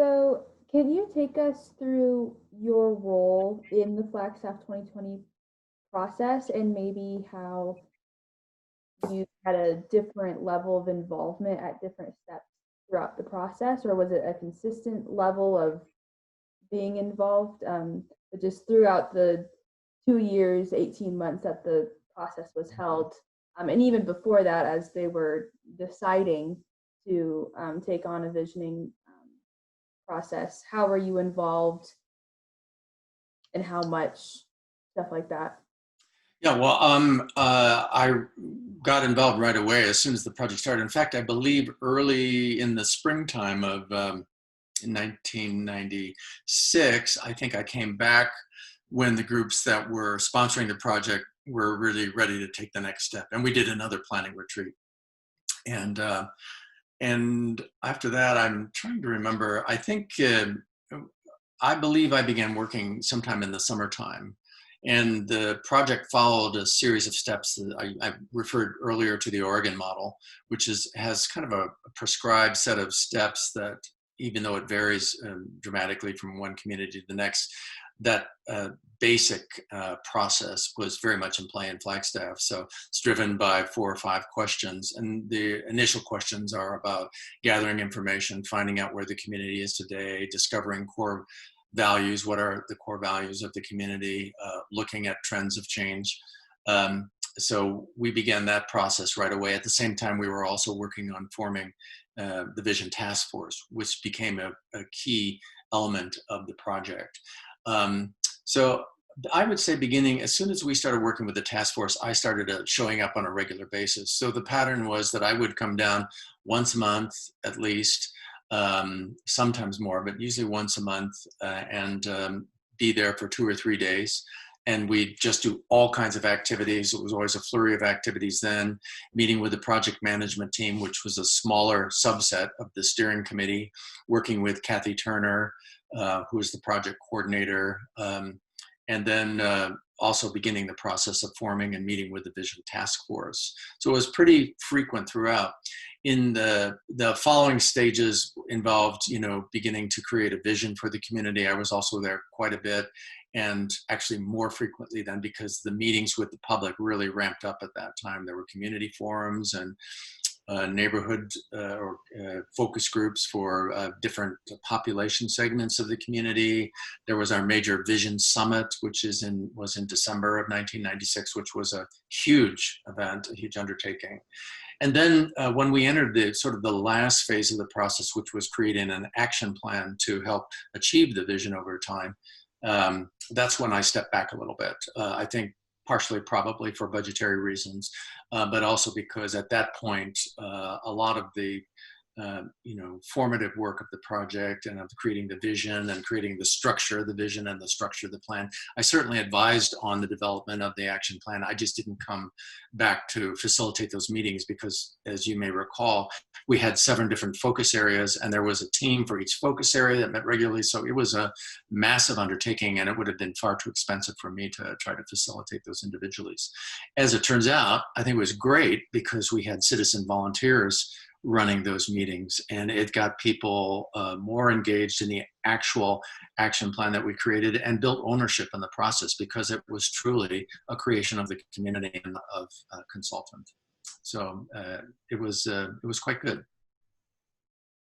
So, can you take us through your role in the Flagstaff 2020 process and maybe how you had a different level of involvement at different steps throughout the process, or was it a consistent level of being involved, but just throughout the 2 years, 18 months that the process was held, and even before that, as they were deciding to take on a visioning process, how were you involved and how much, stuff like that? Yeah, well, I got involved right away as soon as the project started. In fact, I believe early in the springtime of 1996, I think I came back when the groups that were sponsoring the project were really ready to take the next step, and we did another planning retreat. And and after that, I'm trying to remember. I believe I began working sometime in the summertime. And the project followed a series of steps that I referred earlier to the Oregon model, which has kind of a prescribed set of steps that, even though it varies dramatically from one community to the next, that basic process was very much in play in Flagstaff. So it's driven by 4 or 5 questions. And the initial questions are about gathering information, finding out where the community is today, discovering core values, what are the core values of the community, looking at trends of change. So we began that process right away. At the same time, we were also working on forming the Vision Task Force, which became a key element of the project. So I would say beginning, as soon as we started working with the task force, I started showing up on a regular basis. So the pattern was that I would come down once a month at least, sometimes more, but usually once a month, and be there for 2 or 3 days. And we'd just do all kinds of activities. It was always a flurry of activities then, meeting with the project management team, which was a smaller subset of the steering committee, working with Kathy Turner, who is the project coordinator, and then also beginning the process of forming and meeting with the Vision Task Force. So it was pretty frequent throughout. In the following stages involved, beginning to create a vision for the community. I was also there quite a bit, and actually more frequently then, because the meetings with the public really ramped up at that time. There were community forums and neighborhood or focus groups for different population segments of the community. There was our major Vision Summit, which was in December of 1996, which was a huge event, a huge undertaking. And then when we entered the sort of the last phase of the process, which was creating an action plan to help achieve the vision over time, that's when I stepped back a little bit. I think partially probably for budgetary reasons, but also because at that point, a lot of the formative work of the project and of creating the vision and creating the structure of the vision and the structure of the plan. I certainly advised on the development of the action plan. I just didn't come back to facilitate those meetings because, as you may recall, we had 7 different focus areas and there was a team for each focus area that met regularly. So it was a massive undertaking and it would have been far too expensive for me to try to facilitate those individually. As it turns out, I think it was great because we had citizen volunteers running those meetings, and it got people more engaged in the actual action plan that we created and built ownership in the process because it was truly a creation of the community and of consultant. So it was quite good.